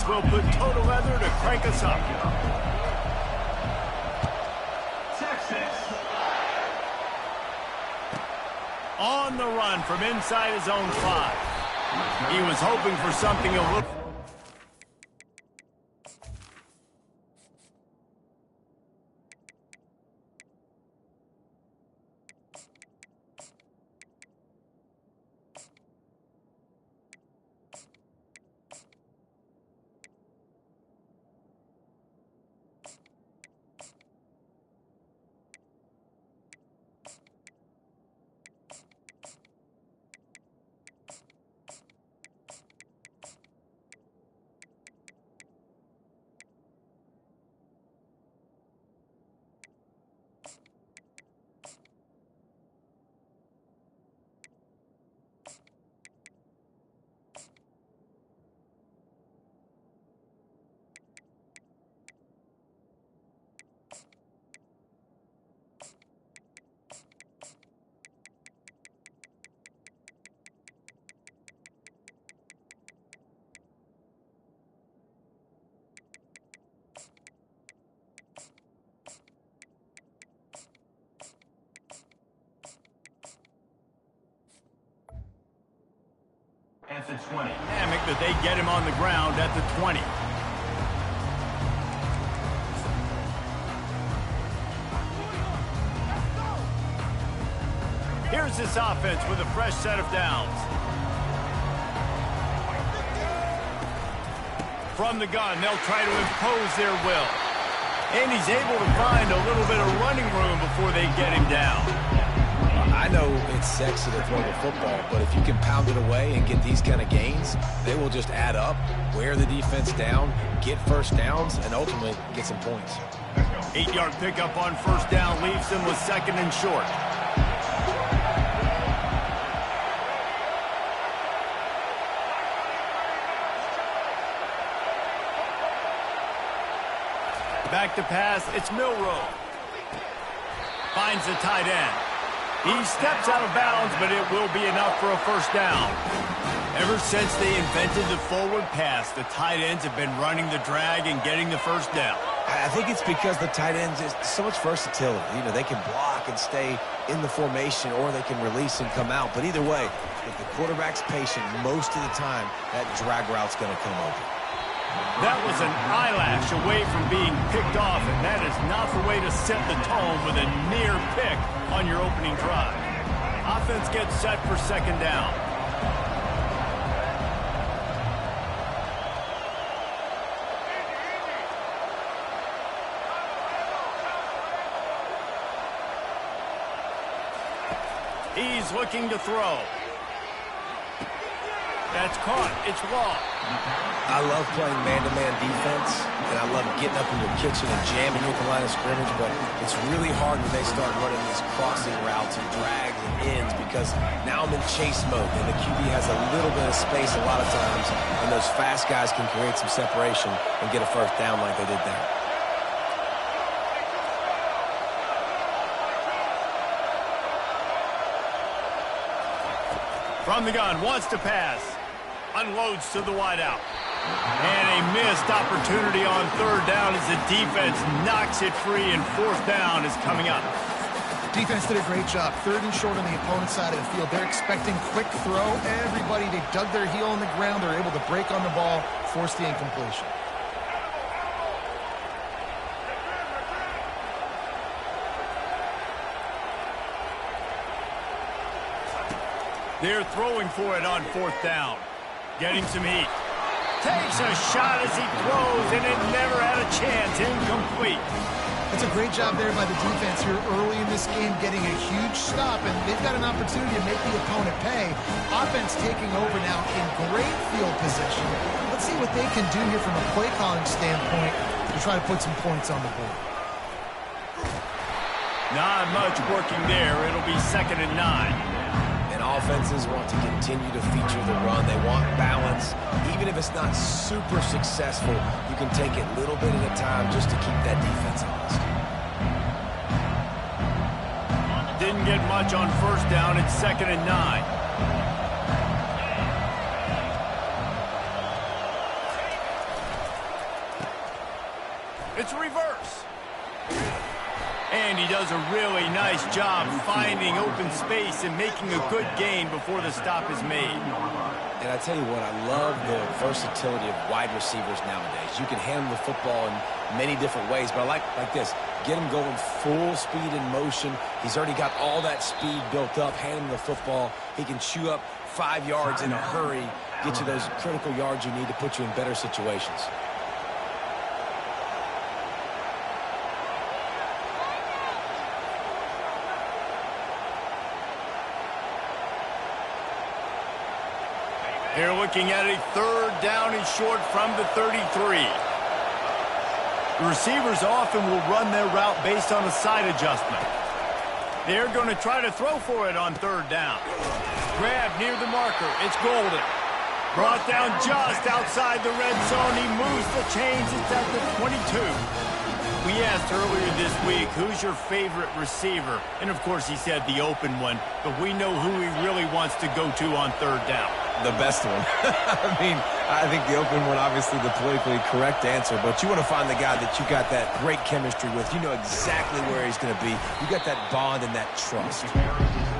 will put total leather to crank us up. On the run from inside his own 5. He was hoping for something a little... At the 20. Dynamic that they get him on the ground at the 20. Here's this offense with a fresh set of downs. From the gun, they'll try to impose their will. And he's able to find a little bit of running room before they get him down. I know it's sexy to throw the football, but if you can pound it away and get these kind of gains, they will just add up, wear the defense down, get first downs, and ultimately get some points. 8-yard pickup on first down leaves them with 2nd and short. Back to pass, it's Milroe. Finds the tight end. He steps out of bounds, but it will be enough for a first down. Ever since they invented the forward pass, the tight ends have been running the drag and getting the first down. I think it's because the tight ends is so much versatility. You know, they can block and stay in the formation, or they can release and come out. But either way, if the quarterback's patient most of the time, that drag route's going to come open. That was an eyelash away from being picked off, and that is not the way to set the tone with a near pick on your opening drive. Offense gets set for 2nd down. He's looking to throw. That's caught. It's Law. I love playing man-to-man defense, and I love getting up in your kitchen and jamming you at the line of scrimmage, but it's really hard when they start running these crossing routes and drags and ends, because now I'm in chase mode, and the QB has a little bit of space a lot of times, and those fast guys can create some separation and get a first down like they did there. From the gun, wants to pass. Unloads to the wideout. And a missed opportunity on 3rd down as the defense knocks it free, and 4th down is coming up. Defense did a great job. 3rd and short on the opponent's side of the field. They're expecting quick throw. Everybody, they dug their heel in the ground. They're able to break on the ball, force the incompletion. They're throwing for it on 4th down. Getting some heat. Takes a shot as he throws, and it never had a chance. Incomplete. It's a great job there by the defense here early in this game, getting a huge stop, and they've got an opportunity to make the opponent pay. Offense taking over now in great field position. Let's see what they can do here from a play calling standpoint to try to put some points on the board. Not much working there. It'll be 2nd and 9. Offenses want to continue to feature the run. They want balance. Even if it's not super successful, you can take it little bit at a time just to keep that defense honest. Didn't get much on 1st down. It's 2nd and 9. It's a reverse. And he does a really nice job finding open space and making a good gain before the stop is made. And I tell you what, I love the versatility of wide receivers nowadays. You can handle the football in many different ways, but I like this. Get him going full speed in motion. He's already got all that speed built up. Hand him the football. He can chew up 5 yards in a hurry, get you those critical yards you need to put you in better situations. They're looking at a 3rd down and short from the 33. The receivers often will run their route based on a side adjustment. They're going to try to throw for it on 3rd down. Grab near the marker. It's Golden. Brought down just outside the red zone. He moves the chains. It's at the 22. We asked earlier this week, who's your favorite receiver? And, of course, he said the open one. But we know who he really wants to go to on 3rd down. The best one. I think the open one, obviously the politically correct answer, but you want to find the guy that you got that great chemistry with. You know exactly where he's going to be. You got that bond and that trust.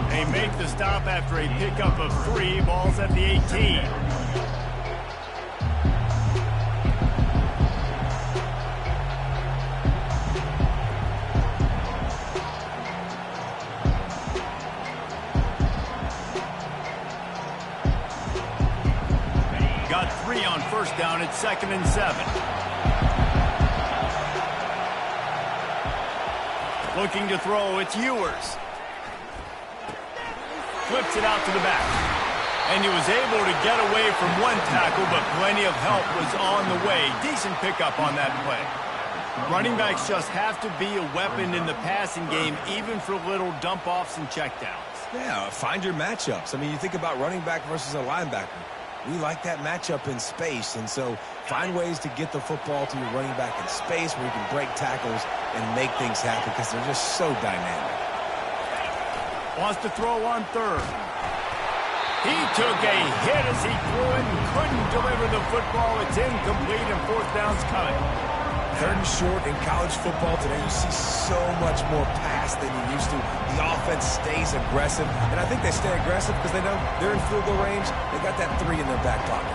They make the stop after a pickup of 3. Ball's at the 18. Got 3 on 1st down. It's 2nd and 7. Looking to throw. It's Ewers. Flips it out to the back. And he was able to get away from one tackle, but plenty of help was on the way. Decent pickup on that play. Running backs just have to be a weapon in the passing game, even for little dump-offs and checkdowns. Yeah, find your matchups. I mean, you think about running back versus a linebacker. We like that matchup in space, and so find ways to get the football to your running back in space where you can break tackles and make things happen because they're just so dynamic. Wants to throw on 3rd. He took a hit as he threw it and couldn't deliver the football. It's incomplete and 4th down's coming. 3rd and short in college football today, you see so much more pass than you used to. The offense stays aggressive, and I think they stay aggressive because they know they're in field goal range. They got that 3 in their back pocket.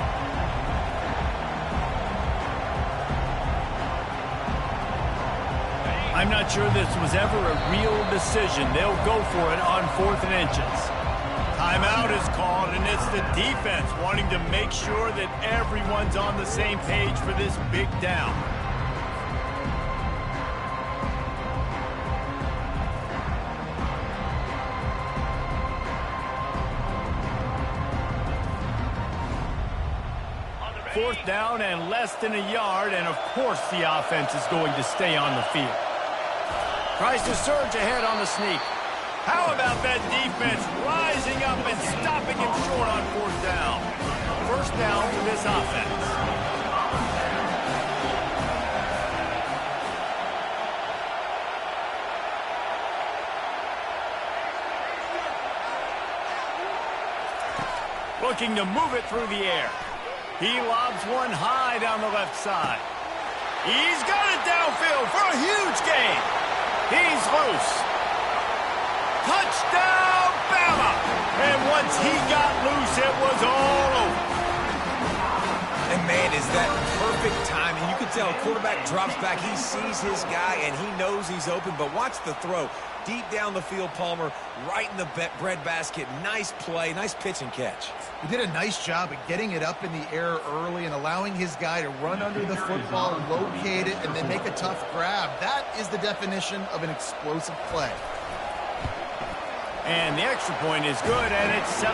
I'm not sure this was ever a real decision. They'll go for it on 4th and inches. Timeout is called, and it's the defense wanting to make sure that everyone's on the same page for this big down. Fourth down and less than a yard, and of course the offense is going to stay on the field. Tries to surge ahead on the sneak. How about that defense rising up and stopping him short on 4th down? 1st down for this offense. Looking to move it through the air. He lobs one high down the left side. He's got it downfield for a huge gain. He's loose. Touchdown, Bama! And once he got loose, it was all over. And, man, is that perfect timing. You can tell quarterback drops back. He sees his guy, and he knows he's open. But watch the throw. Deep down the field, Palmer, right in the bread basket. Nice play, nice pitch and catch. He did a nice job at getting it up in the air early and allowing his guy to run under the football, locate it, and then make a tough grab. That is the definition of an explosive play. And the extra point is good, and it's 7-0.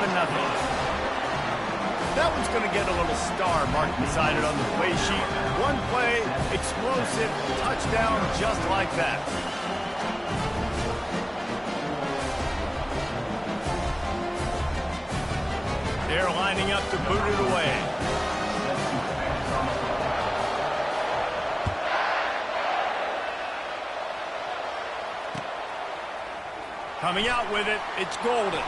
That one's going to get a little star marked beside it on the play sheet. One play, explosive, touchdown, just like that. They're lining up to boot it away. Coming out with it, it's Golden.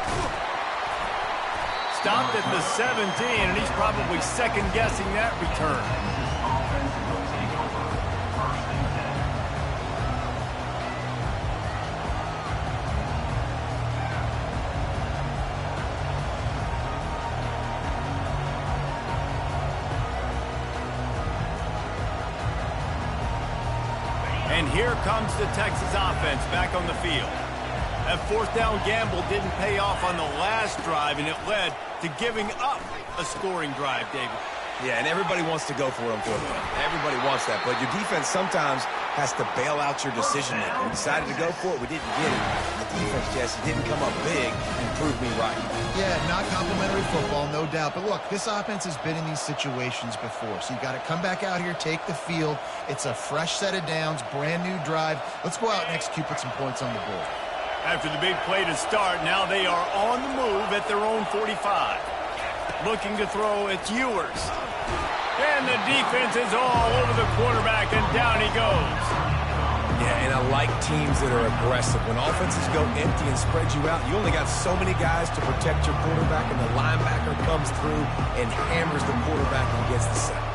Stopped at the 17, and he's probably second-guessing that return. And here comes the Texas offense back on the field. That fourth down gamble didn't pay off on the last drive, and it led to giving up a scoring drive, David. Yeah, and everybody wants to go for it on fourth down. Everybody wants that, but your defense sometimes has to bail out your decision-making. We decided to go for it. We didn't get it. The defense, Jesse, didn't come up big and prove me right. Yeah, not complimentary football, no doubt. But look, this offense has been in these situations before, so you got to come back out here, take the field. It's a fresh set of downs, brand new drive. Let's go out and execute, put some points on the board. After the big play to start, now they are on the move at their own 45. Looking to throw, it's Ewers. And the defense is all over the quarterback, and down he goes. Yeah, and I like teams that are aggressive. When offenses go empty and spread you out, you only got so many guys to protect your quarterback, and the linebacker comes through and hammers the quarterback and gets the sack.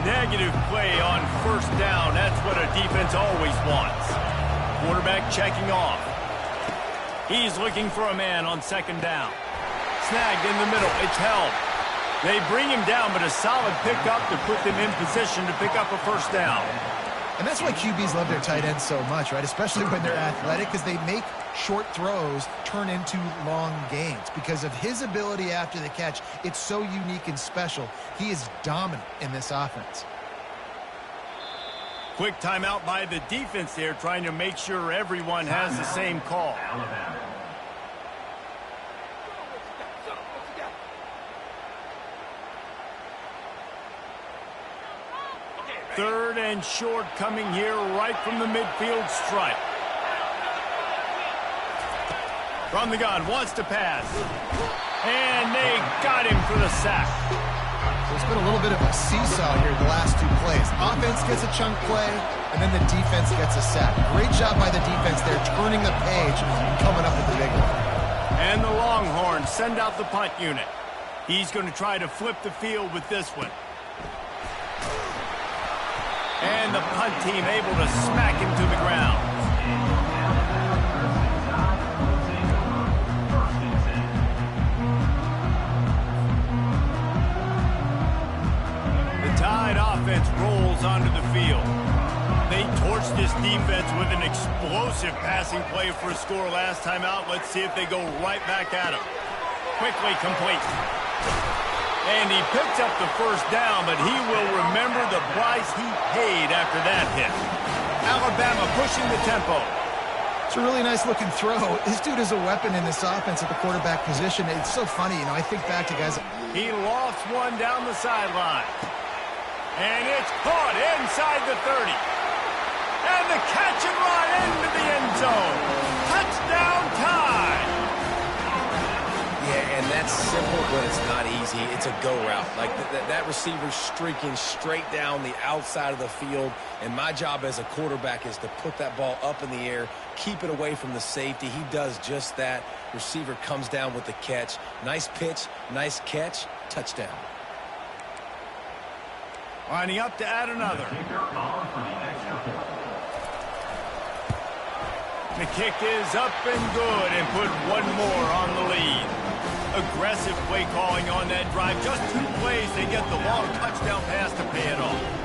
Negative play on first down. That's what a defense always wants. Quarterback checking off. He's looking for a man on second down. Snagged in the middle. It's held. They bring him down, but a solid pickup to put them in position to pick up a first down. And that's why QBs love their tight ends so much, right? Especially when they're athletic, because they make short throws turn into long gains. Because of his ability after the catch, it's so unique and special. He is dominant in this offense. Quick timeout by the defense there, trying to make sure everyone has the same call. Third and short coming here right from the midfield stripe. From the gun, wants to pass. And they got him for the sack. There's been a little bit of a seesaw here the last two plays. Offense gets a chunk play, and then the defense gets a sack. Great job by the defense there, turning the page and coming up with the big one. And the Longhorns send out the punt unit. He's going to try to flip the field with this one. And the punt team able to smack him to the ground. The Tide offense rolls onto the field. They torched this defense with an explosive passing play for a score last time out. Let's see if they go right back at him. Quickly complete. And he picks up the first down, but he will remember the price he paid after that hit. Alabama pushing the tempo. It's a really nice-looking throw. This dude is a weapon in this offense at the quarterback position. It's so funny, you know, I think back to guys. He lofts one down the sideline. And it's caught inside the 30. And the catch and run into the end zone. Touchdown Tide. Yeah, and that's simple, but it's not easy. It's a go route. Like that receiver's streaking straight down the outside of the field, and my job as a quarterback is to put that ball up in the air, keep it away from the safety. He does just that. Receiver comes down with the catch. Nice pitch, nice catch, touchdown. Lining up to add another. The kick is up and good, and put one more on the lead. Aggressive play calling on that drive. Just 2 plays, they get the long touchdown pass to pay it off.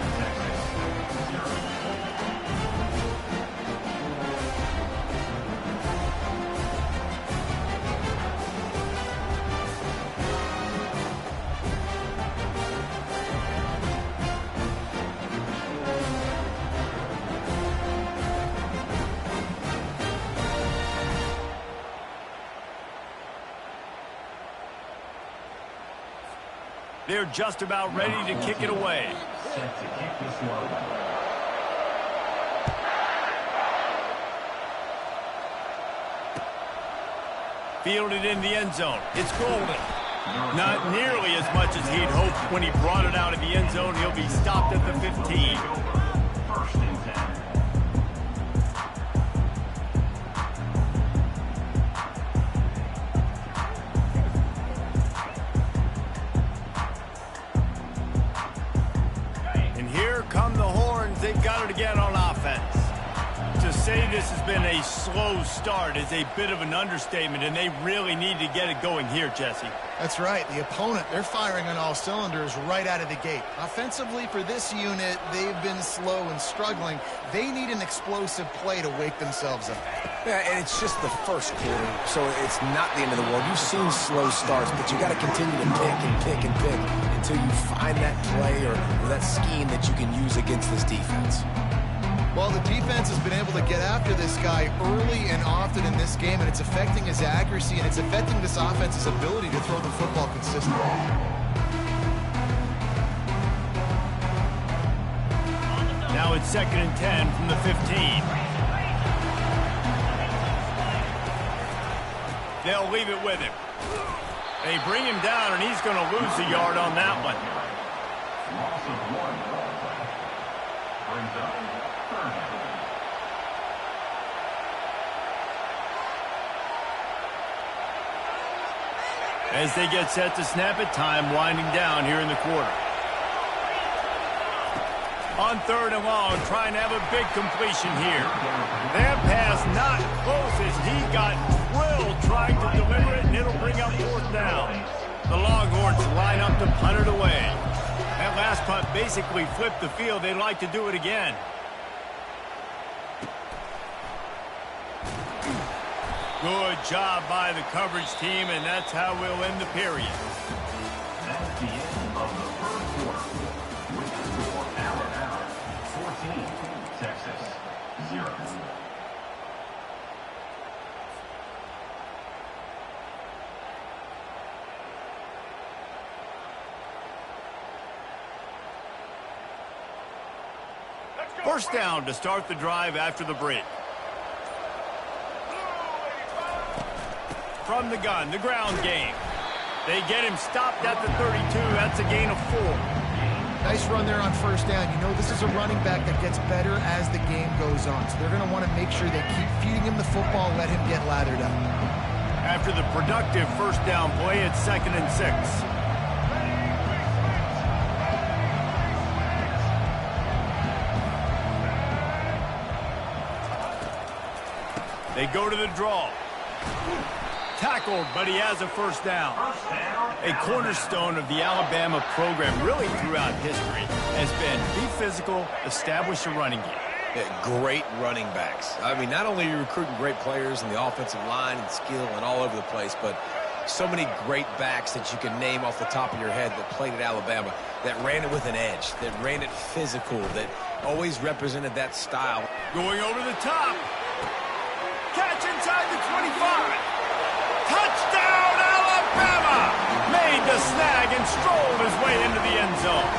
They're just about ready to kick it away. Fielded in the end zone. It's golden. Not nearly as much as he'd hoped when he brought it out of the end zone. He'll be stopped at the 15. They've got it again on offense. To say this has been a slow start is a bit of an understatement, and they really need to get it going here, Jesse. That's right. The opponent, they're firing on all cylinders right out of the gate. Offensively, for this unit, they've been slow and struggling. They need an explosive play to wake themselves up. Yeah, and it's just the first quarter, so it's not the end of the world. You've seen slow starts, but you got to continue to pick and pick and pick until you find that play or that scheme that you can use against this defense. Well, the defense has been able to get after this guy early and often in this game, and it's affecting his accuracy, and it's affecting this offense's ability to throw the football consistently. Now it's 2nd and 10 from the 15. They'll leave it with him. They bring him down, and he's going to lose a yard on that one. Loss of 1. Brings up 30. As they get set to snap it, time winding down here in the quarter. On 3rd and long, trying to have a big completion here. That pass not close as he got drilled trying to deliver it, and it'll bring up 4th down. The Longhorns line up to punt it away. That last punt basically flipped the field. They'd like to do it again. Good job by the coverage team, and that's how we'll end the period. That's the end of the first quarter. With the score, Alabama 14, Texas 0. First down to start the drive after the break. From the gun, the ground game. They get him stopped at the 32. That's a gain of 4. Nice run there on 1st down. You know, this is a running back that gets better as the game goes on. So they're going to want to make sure they keep feeding him the football, let him get lathered up. After the productive 1st down play, it's 2nd and 6. They go to the draw. Tackled, but he has a 1st down. A cornerstone of the Alabama program really throughout history has been be physical, establish a running game. Yeah, great running backs. I mean, not only are you recruiting great players in the offensive line and skill and all over the place, but so many great backs that you can name off the top of your head that played at Alabama, that ran it with an edge, that ran it physical, that always represented that style. Going over the top. Catch inside the 25. Touchdown, Alabama! Made the snag and strolled his way into the end zone.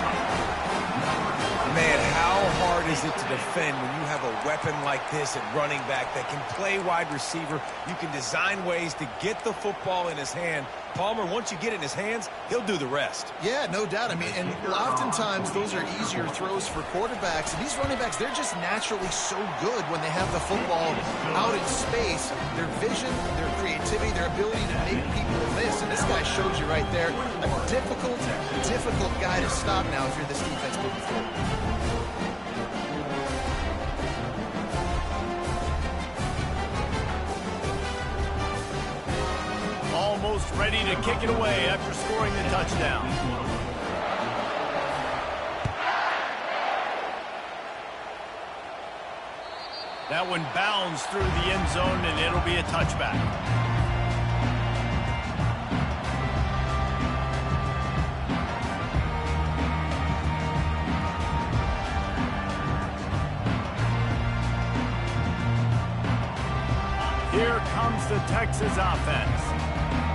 Man, how hard is it to defend when you have a weapon like this at running back that can play wide receiver? You can design ways to get the football in his hand. Palmer, once you get it in his hands, he'll do the rest. Yeah, no doubt. I mean, and oftentimes those are easier throws for quarterbacks. And these running backs, they're just naturally so good when they have the football out in space. Their vision, their creativity, their ability to make people miss. And this guy shows you right there, a difficult guy to stop now if you're this defense moving forward. Almost ready to kick it away after scoring the touchdown. That one bounds through the end zone, and it'll be a touchback. Here comes the Texas offense.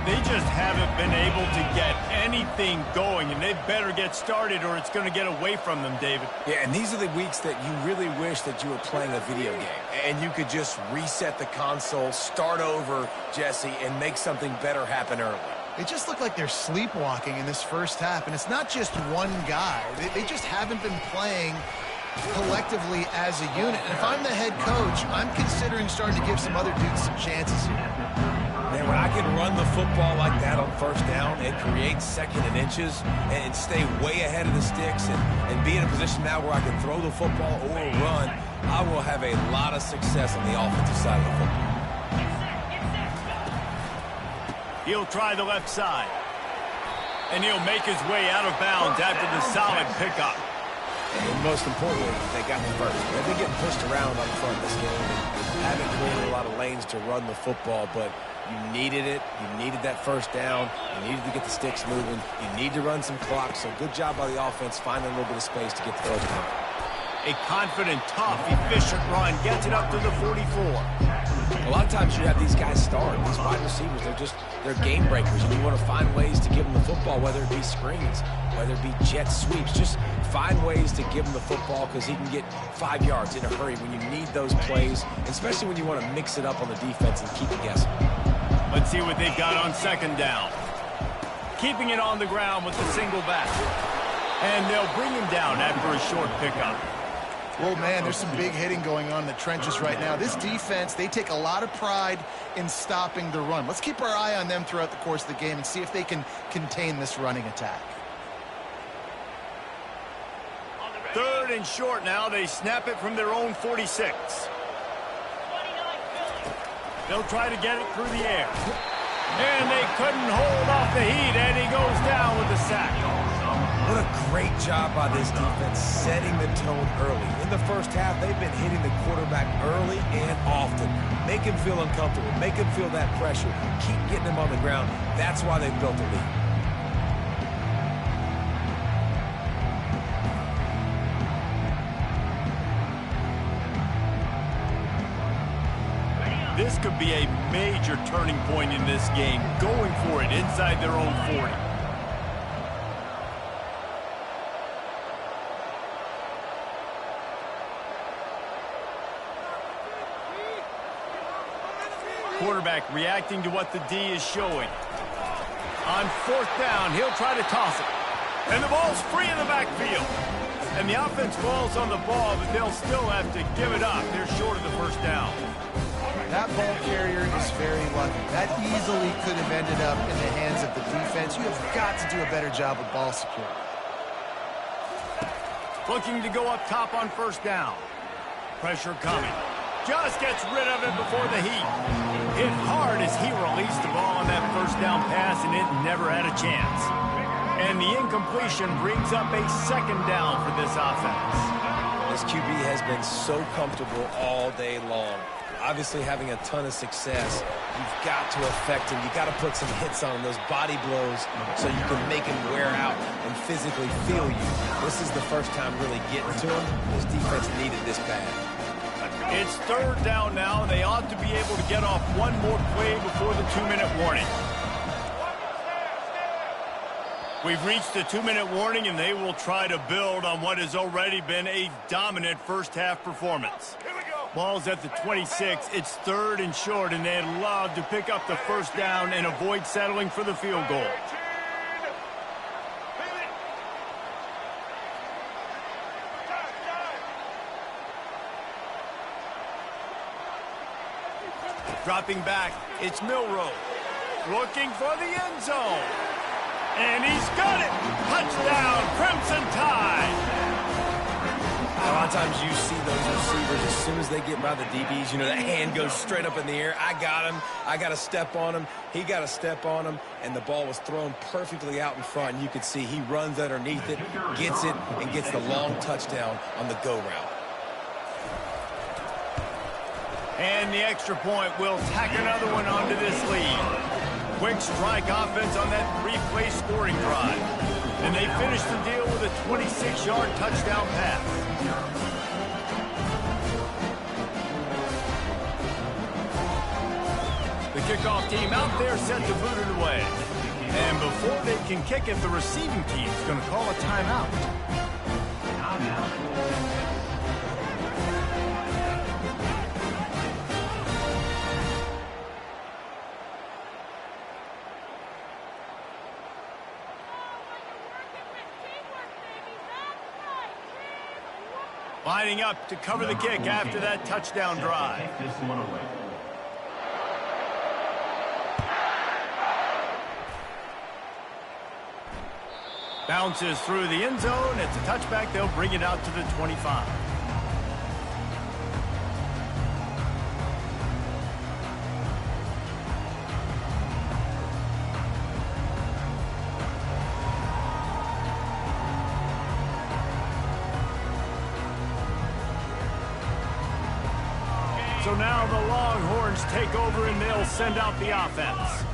They just haven't been able to get anything going, and they better get started or it's going to get away from them, David. Yeah, and these are the weeks that you really wish that you were playing a video game and you could just reset the console, start over, Jesse, and make something better happen early. They just look like they're sleepwalking in this first half, and it's not just one guy. They just haven't been playing collectively as a unit. And if I'm the head coach, I'm considering starting to give some other dudes some chances here. Man, when I can run the football like that on first down and create second and inches and stay way ahead of the sticks and be in a position now where I can throw the football or run, I will have a lot of success on the offensive side of the football. He'll try the left side. And he'll make his way out of bounds after the solid pickup. And most importantly, they got the first. They've been getting pushed around up front this game and haven't created a lot of lanes to run the football, but you needed it. You needed that first down. You needed to get the sticks moving. You need to run some clock, so good job by the offense finding a little bit of space to get the first down. A confident, tough, efficient run gets it up to the 44. A lot of times you have these guys start, these wide receivers, they're game breakers, and you want to find ways to give them the football, whether it be screens, whether it be jet sweeps. Just find ways to give him the football because he can get 5 yards in a hurry when you need those plays, especially when you want to mix it up on the defense and keep it guessing. Let's see what they've got on second down. Keeping it on the ground with the single back. And they'll bring him down after a short pickup. Well, man, there's some big hitting going on in the trenches right now. This defense, they take a lot of pride in stopping the run. Let's keep our eye on them throughout the course of the game and see if they can contain this running attack. Third and short now. They snap it from their own 46. They'll try to get it through the air. And they couldn't hold off the heat, and he goes down with a sack. What a great job by this defense setting the tone early. In the first half, they've been hitting the quarterback early and often. Make him feel uncomfortable. Make him feel that pressure. Keep getting him on the ground. That's why they've built a lead. This could be a major turning point in this game, going for it inside their own 40. Quarterback reacting to what the D is showing. On fourth down, he'll try to toss it. And the ball's free in the backfield. And the offense falls on the ball, but they'll still have to give it up. They're short of the first down. That ball carrier is very lucky. That easily could have ended up in the hands of the defense. You have got to do a better job with ball security. Looking to go up top on first down. Pressure coming. Just gets rid of it before the heat. Hit hard as he released the ball on that first down pass, and it never had a chance. And the incompletion brings up a second down for this offense. This QB has been so comfortable all day long. Obviously having a ton of success. You've got to affect him. You've got to put some hits on him, those body blows, so you can make him wear out and physically feel you. This is the first time really getting to him. This defense needed this bad. It's third down now. They ought to be able to get off one more play before the 2-minute warning. We've reached the 2-minute warning, and they will try to build on what has already been a dominant first-half performance. Ball's at the 26. It's third and short, and they'd love to pick up the first down and avoid settling for the field goal. Dropping back, it's Milroe. Looking for the end zone. And he's got it! Touchdown, Crimson Tide! A lot of times you see those receivers, as soon as they get by the DBs, you know, that hand goes straight up in the air. I got him. I got to step on him. He got to step on him. And the ball was thrown perfectly out in front. And you could see he runs underneath it, gets it, and gets the long touchdown on the go route. And the extra point will tack another one onto this lead. Quick strike offense on that three-play scoring drive. And they finish the deal with a 26-yard touchdown pass. The kickoff team out there set to boot it away. And before they can kick it, the receiving team's going to call a timeout. Lining up to cover the kick after that touchdown drive. Take this one away. Bounces through the end zone. It's a touchback. They'll bring it out to the 25. So now the Longhorns take over and they'll send out the offense.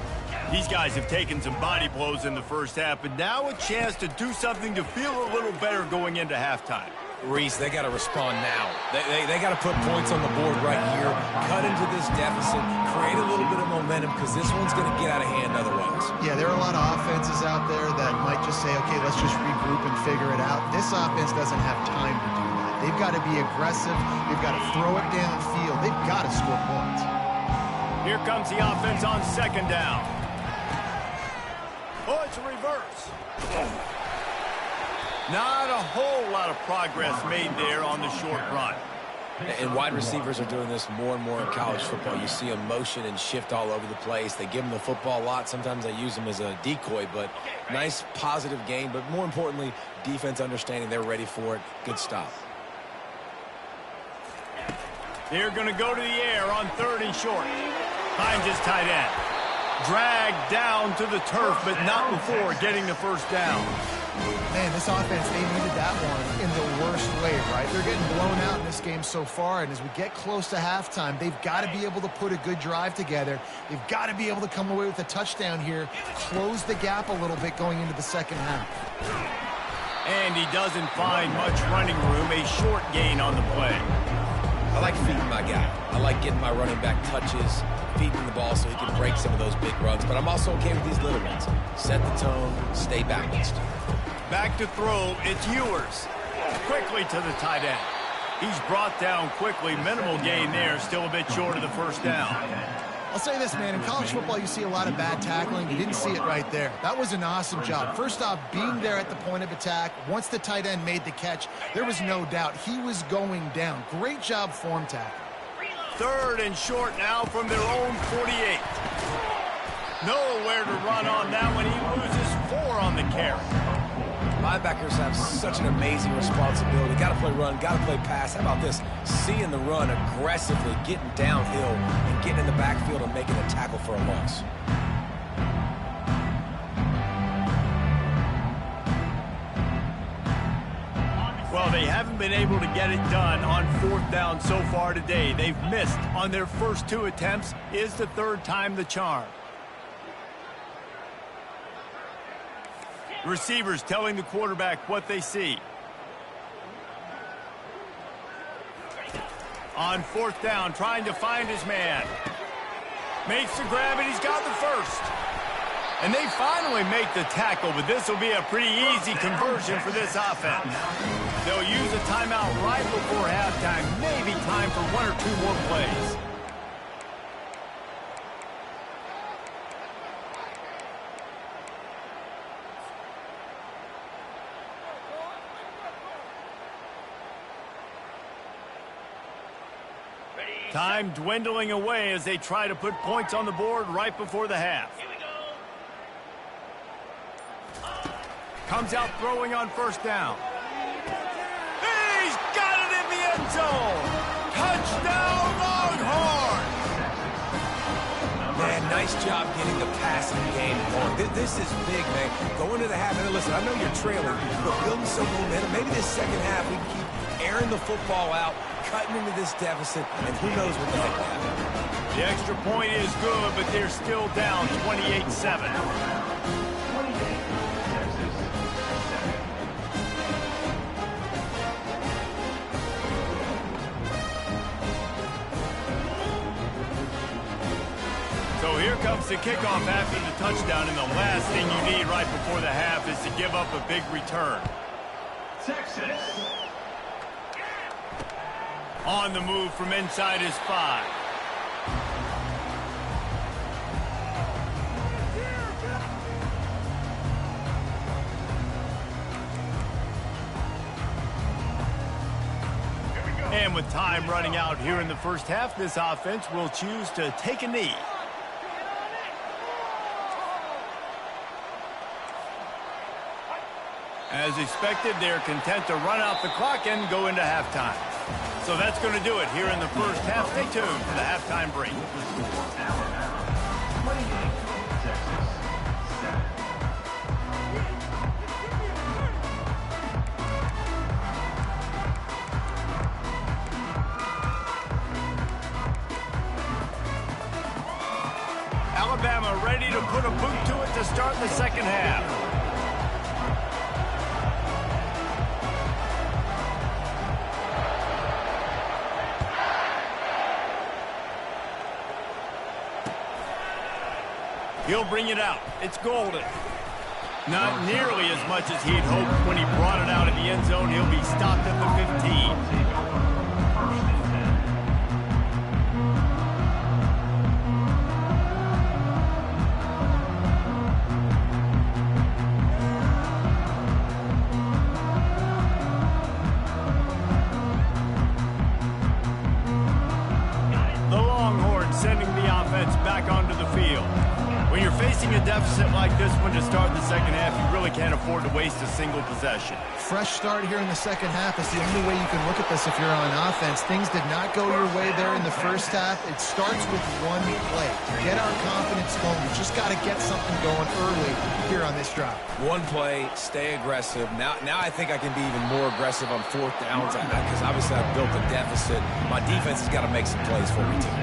These guys have taken some body blows in the first half, but now a chance to do something to feel a little better going into halftime. Reese, they got to respond now. They got to put points on the board right here, cut into this deficit, create a little bit of momentum because this one's going to get out of hand otherwise. Yeah, there are a lot of offenses out there that might just say, okay, let's just regroup and figure it out. This offense doesn't have time to do that. They've got to be aggressive. They've got to throw it downfield. They've got to score points. Here comes the offense on second down. Oh, it's a reverse. Not a whole lot of progress made there on the short run. And wide receivers are doing this more and more in college football. You see them motion and shift all over the place. They give them the football a lot. Sometimes they use them as a decoy, but nice positive game. But more importantly, defense understanding they're ready for it. Good stop. They're going to go to the air on third and short. Finds his tight end. Dragged down to the turf, but not before getting the first down. Man, this offense, they needed that one in the worst way, right? They're getting blown out in this game so far, and as we get close to halftime, they've got to be able to put a good drive together. They've got to be able to come away with a touchdown here, close the gap a little bit going into the second half. And he doesn't find much running room, a short gain on the play. I like feeding my guy. I like getting my running back touches, feeding the ball so he can break some of those big runs, but I'm also okay with these little ones. Set the tone, stay balanced. Back to throw, it's Ewers. Quickly to the tight end. He's brought down quickly. Minimal gain there, still a bit short of the first down. I'll say this, man. In college football, you see a lot of bad tackling. You didn't see it right there. That was an awesome job. First off, being there at the point of attack. Once the tight end made the catch, there was no doubt he was going down. Great job form tackle. Third and short now from their own 48. Nowhere to run on that one. He loses 4 on the carry. Linebackers have such an amazing responsibility. Got to play run, got to play pass. How about this? Seeing the run aggressively, getting downhill, and getting in the backfield and making a tackle for a loss. Well, they haven't been able to get it done on fourth down so far today. They've missed on their first 2 attempts. Is the third time the charm. Receivers telling the quarterback what they see. On fourth down, trying to find his man. Makes the grab, and he's got the first. And they finally make the tackle, but this will be a pretty easy conversion for this offense. They'll use a timeout right before halftime. Maybe time for 1 or 2 more plays. Time dwindling away as they try to put points on the board right before the half. Comes out throwing on first down. He's got it in the end zone. Touchdown, Longhorns! Man, nice job getting the passing game going. This is big, man. Going to the half, and listen, I know you're trailing, but building some momentum. Maybe this second half we can keep airing the football out, cutting into this deficit, and who knows what the heck will happen. The extra point is good, but they're still down 28-7. So here comes the kickoff after the touchdown, and the last thing you need right before the half is to give up a big return. Texas. On the move from inside his 5. And with time running out here in the first half, this offense will choose to take a knee. As expected, they're content to run out the clock and go into halftime. So that's going to do it here in the first half. Stay tuned for the halftime break. Alabama ready to put a boot to it to start the second half. He'll bring it out. It's golden. Not nearly as much as he'd hoped when he brought it out of the end zone. He'll be stopped at the 15. The Longhorns sending the offense back onto the field. When you're facing a deficit like this one to start the second half, you really can't afford to waste a single possession. Fresh start here in the second half is the only way you can look at this if you're on offense. Things did not go your way there in the first half. It starts with one play. To get our confidence going, we just got to get something going early here on this drive. One play, stay aggressive. Now I think I can be even more aggressive on fourth downs because obviously I've built a deficit. My defense has got to make some plays for me too.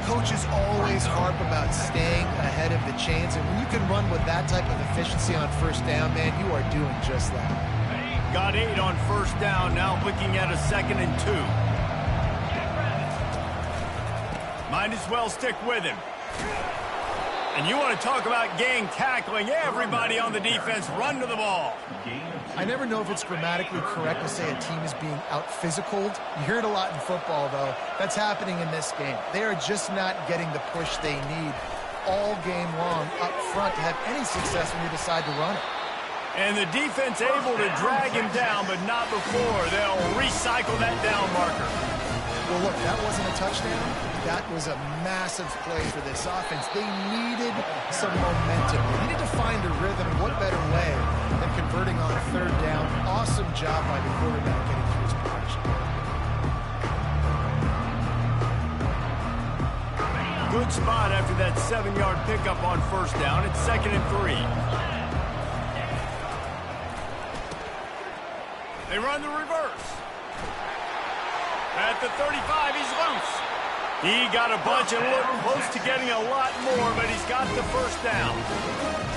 Coaches always harp about staying ahead of the chains, and when you can run with that type of efficiency on first down, man, you are doing just that. Got 8 on first down, now looking at a 2nd and 2. Might as well stick with him. And you want to talk about gang tackling. Everybody on the defense run to the ball. I never know if it's grammatically correct to say a team is being out-physicaled. You hear it a lot in football, though. That's happening in this game. They are just not getting the push they need all game long up front to have any success when you decide to run it. And the defense able to drag him down, but not before. They'll recycle that down marker. Well, look, that wasn't a touchdown. That was a massive play for this offense. They needed some momentum. They needed to find a rhythm, and what better way than converting on third down. Awesome job by the quarterback getting through his progression. Good spot after that 7-yard pickup on first down. It's 2nd and 3. They run the reverse. At the 35, he's loose. He got a bunch and looked close to getting a lot more, but he's got the first down.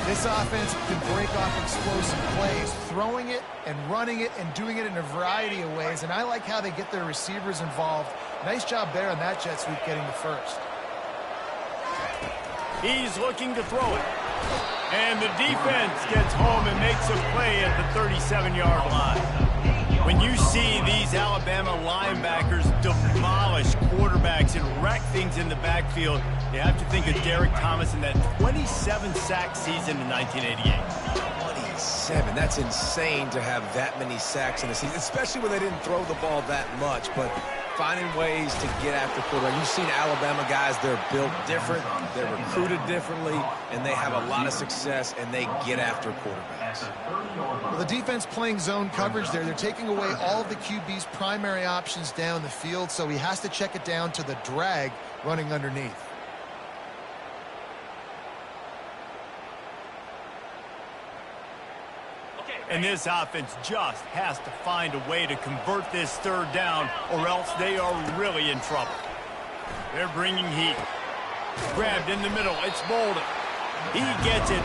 This offense can break off explosive plays, throwing it and running it and doing it in a variety of ways, and I like how they get their receivers involved. Nice job there on that jet sweep getting the first. He's looking to throw it. And the defense gets home and makes a play at the 37-yard line. When you see these Alabama linebackers demolish quarterbacks and wreck things in the backfield, you have to think of Derek Thomas in that 27-sack season in 1988. 27. That's insane to have that many sacks in a season, especially when they didn't throw the ball that much. But finding ways to get after quarterback. You've seen Alabama guys, they're built different, they're recruited differently, and they have a lot of success, and they get after quarterbacks. Well, the defense playing zone coverage there. They're taking away all of the QB's primary options down the field, so he has to check it down to the drag running underneath. And this offense just has to find a way to convert this third down, or else they are really in trouble. They're bringing heat. Grabbed in the middle. It's Bolden. He gets it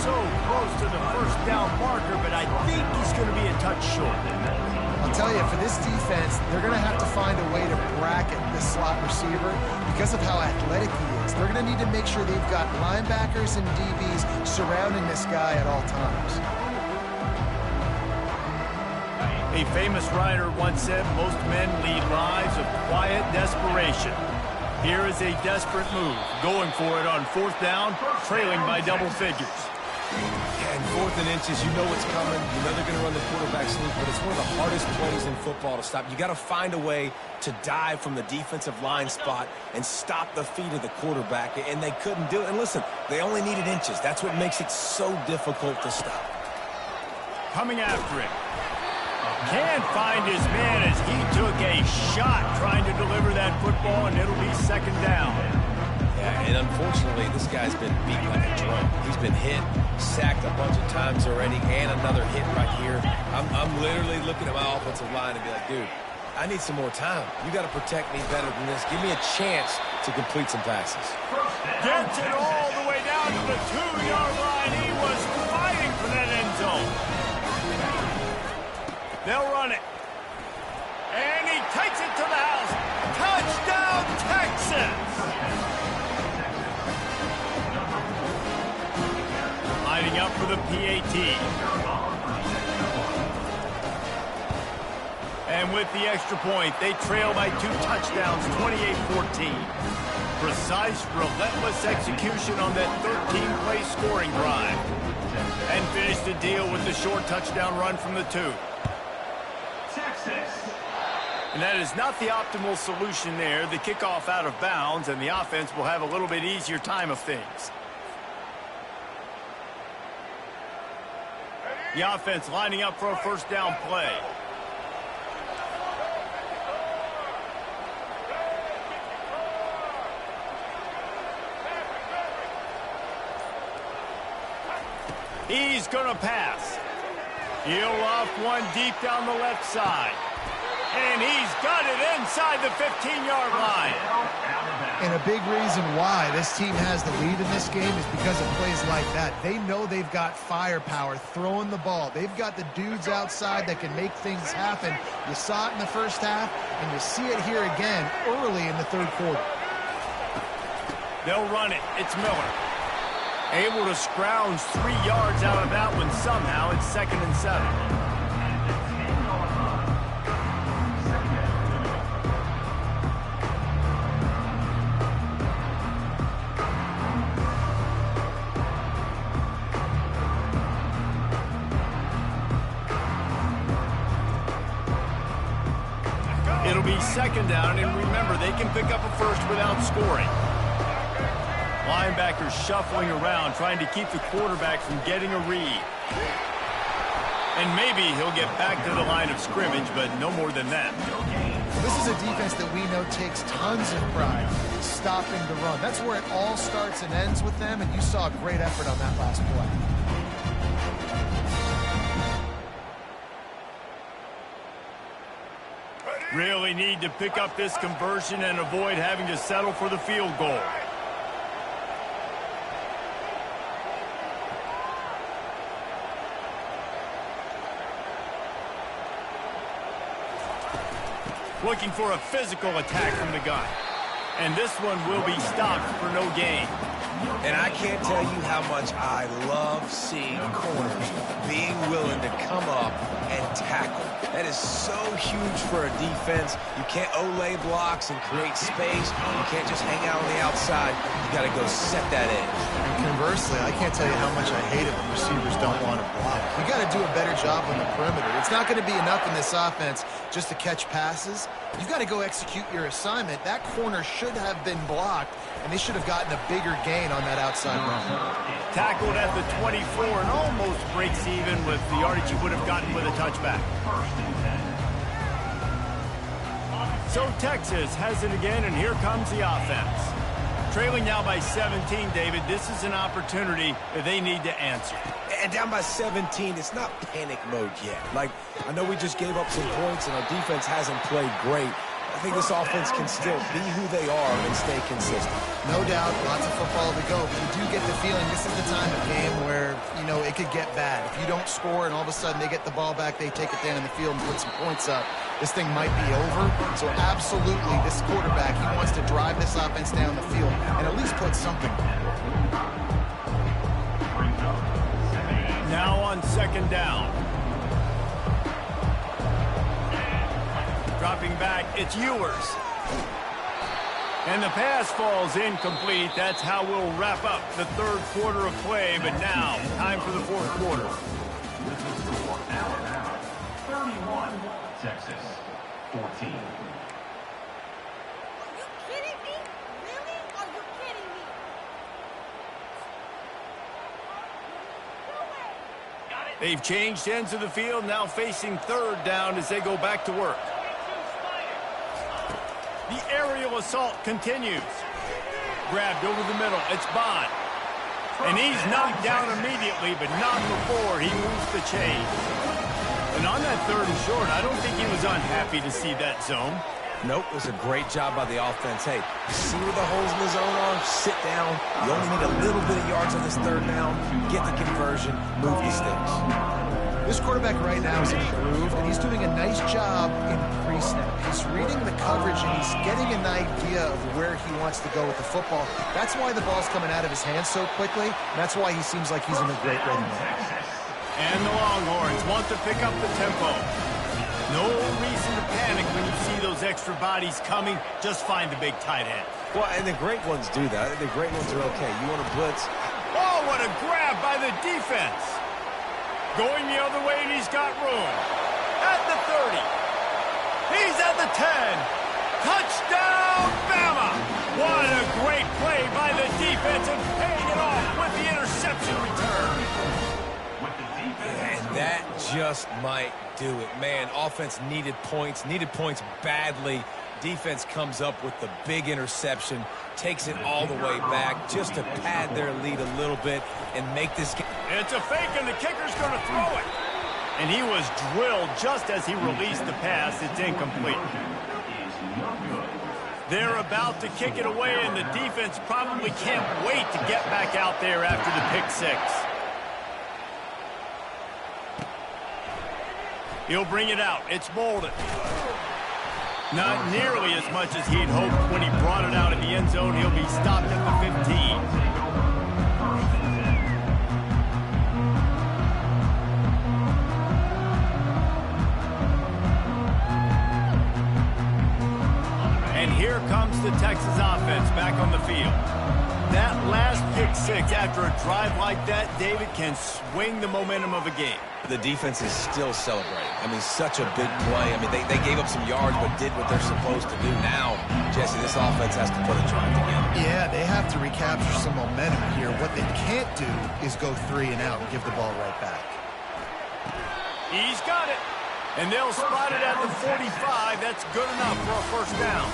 so close to the first down marker, but I think he's going to be a touch short. I'll tell you, for this defense, they're going to have to find a way to bracket this slot receiver because of how athletic he is. They're going to need to make sure they've got linebackers and DBs surrounding this guy at all times. A famous writer once said, most men lead lives of quiet desperation. Here is a desperate move, going for it on fourth down, trailing by double figures. And 4th and inches, you know what's coming. You know they're going to run the quarterback sneak, but it's one of the hardest plays in football to stop. You got to find a way to dive from the defensive line spot and stop the feet of the quarterback, and they couldn't do it. And listen, they only needed inches. That's what makes it so difficult to stop. Coming after him. Can't find his man as he took a shot trying to deliver that football, and it'll be 2nd down. Yeah, and unfortunately, this guy's been beat like a drum. He's been hit, sacked a bunch of times already, and another hit right here. I'm literally looking at my offensive line and be like, dude, I need some more time. You got to protect me better than this. Give me a chance to complete some passes. Gets it all the way down to the 2-yard line. He was fighting for that end zone. They'll run it. And he takes it to the house. Touchdown, Texas! Lining up for the PAT. And with the extra point, they trail by 2 touchdowns, 28-14. Precise, relentless execution on that 13-play scoring drive. And finish the deal with the short touchdown run from the 2. And that is not the optimal solution there. The kickoff out of bounds, and the offense will have a little bit easier time of things. The offense lining up for a 1st down play. He's going to pass. He'll off one deep down the left side. And he's got it inside the 15-yard line. And a big reason why this team has the lead in this game is because of plays like that. They know they've got firepower throwing the ball. They've got the dudes outside that can make things happen. You saw it in the 1st half, and you see it here again early in the 3rd quarter. They'll run it. It's Miller. Able to scrounge 3 yards out of that one somehow. It's 2nd and 7. It'll be 2nd down, and remember, they can pick up a 1st without scoring. Linebackers shuffling around, trying to keep the quarterback from getting a read. And maybe he'll get back to the line of scrimmage, but no more than that. This is a defense that we know takes tons of pride in stopping the run. That's where it all starts and ends with them, and you saw a great effort on that last play. Really need to pick up this conversion and avoid having to settle for the field goal. Looking for a physical attack from the gun. And this one will be stopped for no gain. And I can't tell you how much I love seeing corners being willing to come up and tackle. That is so huge for a defense. You can't olay blocks and create space. You can't just hang out on the outside. You got to go set that edge. And conversely, I can't tell you how much I hate it when receivers don't want to block. You got to do a better job on the perimeter. It's not going to be enough in this offense just to catch passes. You got to go execute your assignment. That corner should have been blocked, and they should have gotten a bigger gain on that outside run. Tackled at the 24 and almost breaks even with the yardage you would have gotten with a touchback. So Texas has it again, and here comes the offense. Trailing now by 17, David, this is an opportunity that they need to answer. And down by 17, it's not panic mode yet. Like, I know we just gave up some points, and our defense hasn't played great. I think this offense can still be who they are and stay consistent. No doubt, lots of football to go, but you do get the feeling this is the time of game where, you know, it could get bad. If you don't score and all of a sudden they get the ball back, they take it down in the field and put some points up, this thing might be over. So absolutely, this quarterback, he wants to drive this offense down the field and at least put something. Now on 2nd down. Dropping back, it's Ewers. And the pass falls incomplete. That's how we'll wrap up the third quarter of play. But now, time for the fourth quarter. With the score now at 31, Texas 14. They've changed ends of the field, now facing third down as they go back to work. The aerial assault continues. Grabbed over the middle. It's Bond. And he's knocked down immediately, but not before he moves the chains. And on that third and short, I don't think he was unhappy to see that zone. Nope, it was a great job by the offense. Hey, see where the holes in the zone are? Sit down. You only need a little bit of yards on this third down. Get the conversion. Move the sticks. This quarterback right now is in a groove, and he's doing a nice job in pre-snap. He's reading the coverage, and he's getting an idea of where he wants to go with the football. That's why the ball's coming out of his hands so quickly, and that's why he seems like he's in a great rhythm. And the Longhorns want to pick up the tempo. No reason to panic when you see those extra bodies coming. Just find the big tight end. Well, and the great ones do that. The great ones are okay. You want to blitz? Oh, what a grab by the defense. Going the other way, and he's got room. At the 30. He's at the 10. Touchdown, Bama! What a great play by the defense and paying it off with the interception return. And that just might do it. Man, offense needed points badly. Defense comes up with the big interception, takes it all the way back just to pad their lead a little bit and make this game. It's a fake, and the kicker's going to throw it. And he was drilled just as he released the pass. It's incomplete. They're about to kick it away, and the defense probably can't wait to get back out there after the pick six. He'll bring it out. It's Bolden. Not nearly as much as he'd hoped when he brought it out in the end zone. He'll be stopped at the 15. And here comes the Texas offense back on the field. That last pick six after a drive like that, David, can swing the momentum of a game. The defense is still celebrating. I mean, such a big play. I mean, they gave up some yards but did what they're supposed to do. Now, Jesse, this offense has to put a drive together. Yeah, they have to recapture some momentum here. What they can't do is go 3 and out and give the ball right back. He's got it. And they'll spot it at the 45. That's good enough for a first down.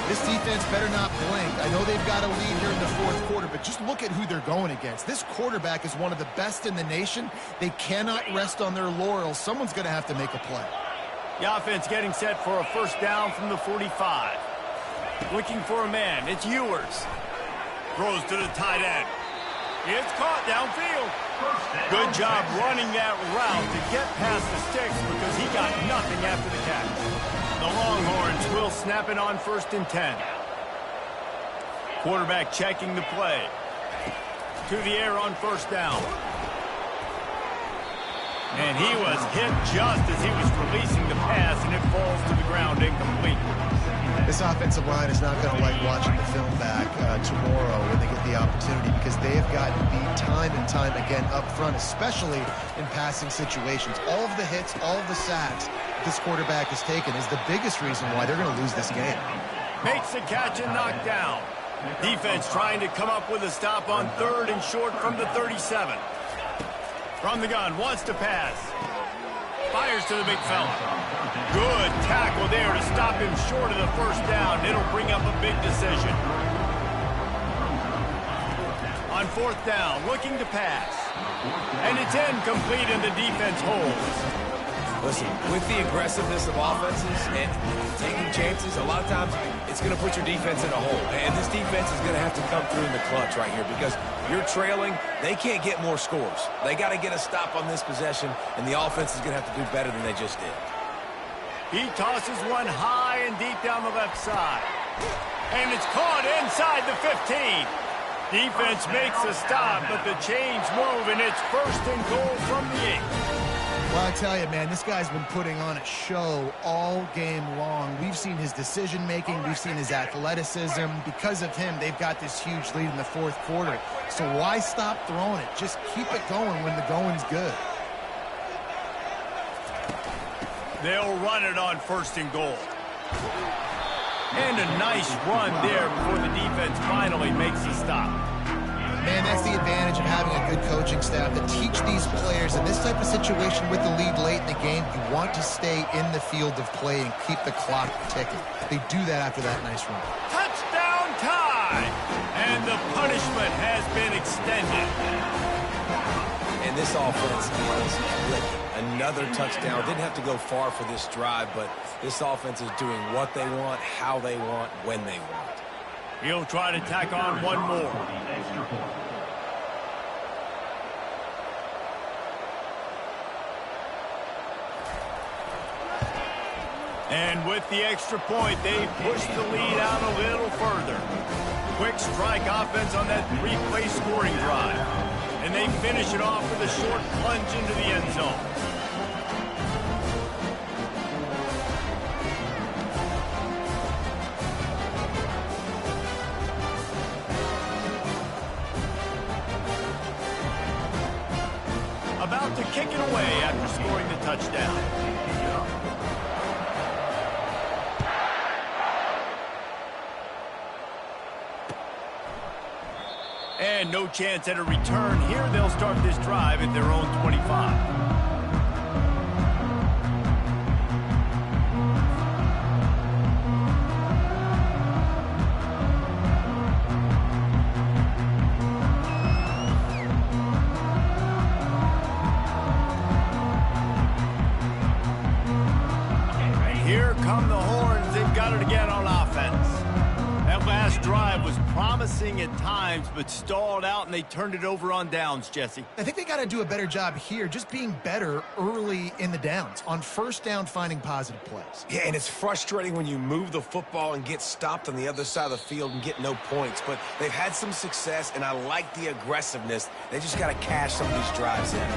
This defense better not blink. I know they've got a lead here in the fourth quarter, but just look at who they're going against. This quarterback is one of the best in the nation. They cannot rest on their laurels. Someone's going to have to make a play. The offense getting set for a first down from the 45. Looking for a man. It's Ewers. Throws to the tight end. It's caught downfield. Good job running that route to get past the sticks because he got nothing after the catch. The Longhorns will snap it on 1st and 10. Quarterback checking the play. To the air on first down. And he was hit just as he was releasing the pass, and it falls to the ground incomplete. This offensive line is not going to like watching the film back tomorrow when they get the opportunity because they have gotten beat time and time again up front, especially in passing situations. All of the hits, all of the sacks this quarterback has taken is the biggest reason why they're going to lose this game. Makes the catch and knocked down. Defense trying to come up with a stop on 3rd and short from the 37. From the gun, wants to pass. Fires to the big fella. Good tackle there to stop him short of the first down. It'll bring up a big decision. On 4th down, looking to pass. And it's incomplete, and the defense holds. Listen, with the aggressiveness of offenses and taking chances, a lot of times it's going to put your defense in a hole. And this defense is going to have to come through in the clutch right here because you're trailing. They can't get more scores. They got to get a stop on this possession, and the offense is going to have to do better than they just did. He tosses one high and deep down the left side. And it's caught inside the 15. Defense makes a stop, but the chains move, and it's 1st and goal from the 8. Well, I tell you, man, this guy's been putting on a show all game long. We've seen his decision-making. We've seen his athleticism. Because of him, they've got this huge lead in the fourth quarter. So why stop throwing it? Just keep it going when the going's good. They'll run it on 1st and goal. And a nice run there before the defense finally makes a stop. Man, that's the advantage of having a good coaching staff to teach these players in this type of situation with the lead late in the game. You want to stay in the field of play and keep the clock ticking. They do that after that nice run. Touchdown tie! And the punishment has been extended. And this offense is clicking. Another touchdown. Didn't have to go far for this drive, but this offense is doing what they want, how they want, when they want. He'll try to tack on one more. And with the extra point, they push the lead out a little further. Quick strike offense on that 3-play scoring drive. And they finish it off with a short plunge into the end zone. About to kick it away after scoring the touchdown. And no chance at a return here. They'll start this drive at their own 25. Here come the horns. They've got it again on offense. That last drive was promising at times, but stalled out, and they turned it over on downs, Jesse. I think they got to do a better job here, just being better early in the downs. On 1st down, finding positive plays. Yeah, and it's frustrating when you move the football and get stopped on the other side of the field and get no points. But they've had some success, and I like the aggressiveness. They just got to cash some of these drives in.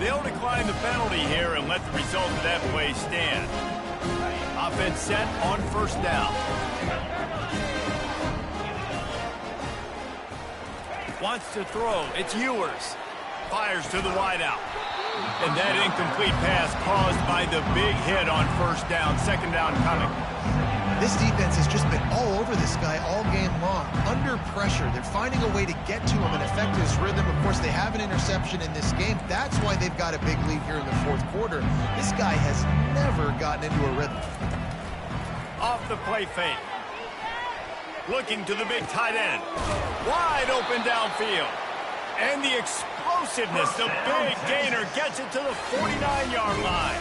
They'll decline the penalty here and let the result of that play stand. Offense set on 1st down. Wants to throw. It's Ewers. Fires to the wideout. And that incomplete pass caused by the big hit on 1st down. 2nd down coming. This defense has just been all over this guy all game long. Under pressure. They're finding a way to get to him and affect his rhythm. Of course, they have an interception in this game. That's why they've got a big lead here in the 4th quarter. This guy has never gotten into a rhythm. Off the play fake. Looking to the big tight end. Wide open downfield. And the explosiveness, the big gainer gets it to the 49-yard line.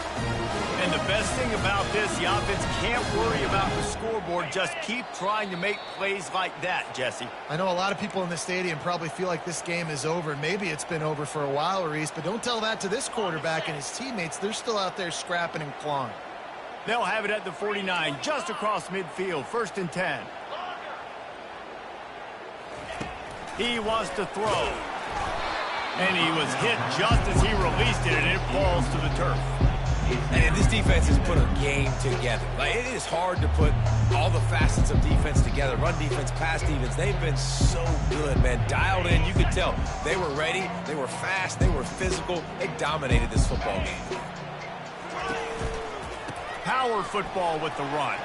And the best thing about this, the offense can't worry about the scoreboard. Just keep trying to make plays like that, Jesse. I know a lot of people in the stadium probably feel like this game is over. Maybe it's been over for a while, Reese, but don't tell that to this quarterback and his teammates. They're still out there scrapping and clawing. They'll have it at the 49, just across midfield, 1st and 10. He wants to throw. And he was hit just as he released it, and it falls to the turf. And this defense has put a game together. Like, it is hard to put all the facets of defense together. Run defense, pass defense. They've been so good, man. Dialed in. You could tell they were ready. They were fast. They were physical. They dominated this football game. Power football with the run.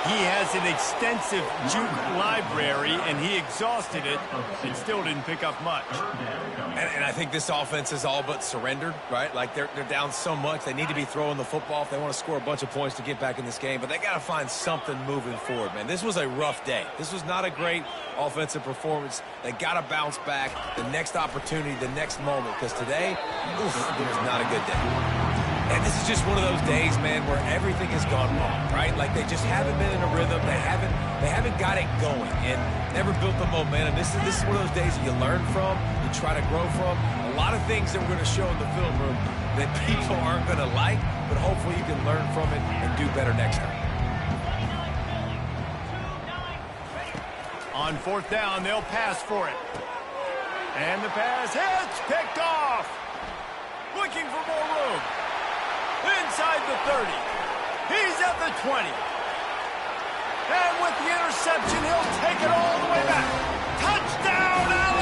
He has an extensive juke library, and he exhausted it and still didn't pick up much. And I think this offense is all but surrendered, right? Like, they're down so much. They need to be throwing the football if they want to score a bunch of points to get back in this game. But they got to find something moving forward, man. This was a rough day. This was not a great offensive performance. They got to bounce back the next opportunity, the next moment. Because today, it was not a good day. And this is just one of those days, man, where everything has gone wrong, right? Like, they just haven't been in a rhythm. They haven't got it going and never built the momentum. This is one of those days that you learn from, you try to grow from. A lot of things that we're going to show in the film room that people aren't going to like, but hopefully you can learn from it and do better next time. On 4th down, they'll pass for it. And the pass hits, picked off. looking for more room. Inside the 30. He's at the 20. And with the interception, he'll take it all the way back. Touchdown, Alabama!